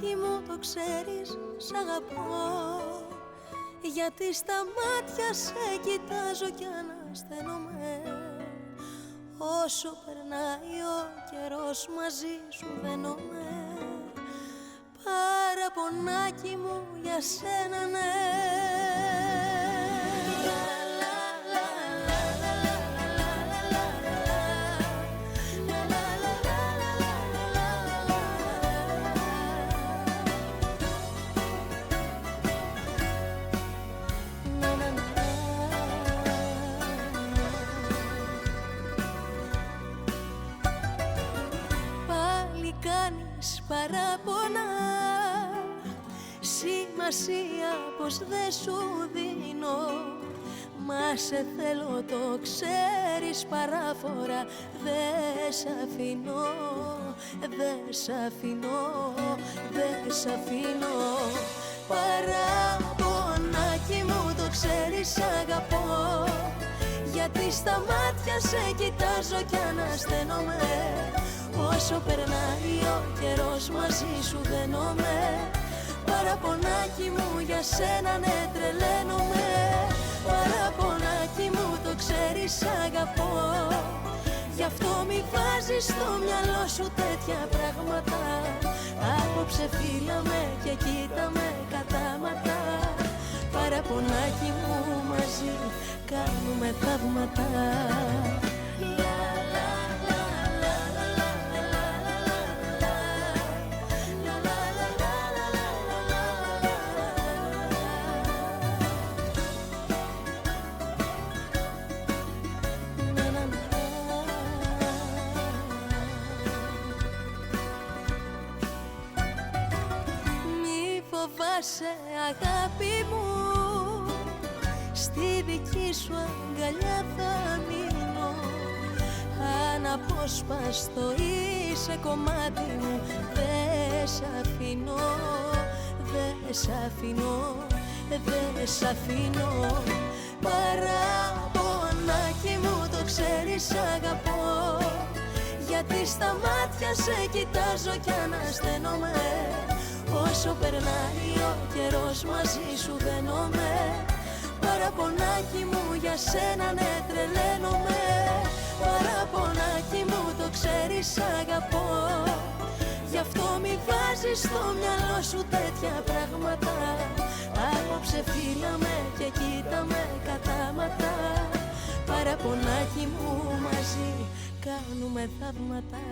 Παραπονάκι μου το ξέρεις, σ' αγαπώ. Γιατί στα μάτια σε κοιτάζω κι ανασθαίνομαι. Όσο περνάει ο καιρός μαζί σου δένομαι. Παραπονάκι μου για σένα, ναι. Παράπονα, σημασία πως δεν σου δίνω. Μα σε θέλω το ξέρεις, παράφορα δεν σ' αφήνω. Δεν σ' αφήνω, δεν σ' αφήνω. Παραπονάκι μου το ξέρεις, σ' αγαπώ. Γιατί στα μάτια σε κοιτάζω κι ανασθαίνομαι. Όσο περνάει ο καιρός μαζί σου δένομαι. Παραπονάκι μου για σένα, ναι, τρελαίνομαι. Παραπονάκι μου το ξέρεις, σ' αγαπώ. Γι' αυτό μη βάζεις στο μυαλό σου τέτοια πράγματα. Απόψε φύλαμε και κοίταμε κατάματα. Παραπονάκι μου μαζί κάνουμε θαύματα. Φοβάσαι αγάπη μου, στη δική σου αγκαλιά θα μείνω. Αναπόσπαστο είσαι κομμάτι μου. Δεν σ' αφήνω, δεν σ' αφήνω, δεν σ' αφήνω. Παραπονάκι μου το ξέρεις, σ' αγαπώ. Γιατί στα μάτια σε κοιτάζω κι ανασθαίνομαι. Όσο περνάει ο καιρός μαζί σου δένομαι. Παραπονάκι μου για σένα, ναι, τρελαίνομαι. Παραπονάκι μου το ξέρεις, σ' αγαπώ. Γι' αυτό μη βάζεις στο μυαλό σου τέτοια πράγματα. Απόψε φύλαμε και κοίταμε κατάματα. Παραπονάκι μου μαζί κάνουμε θαύματα.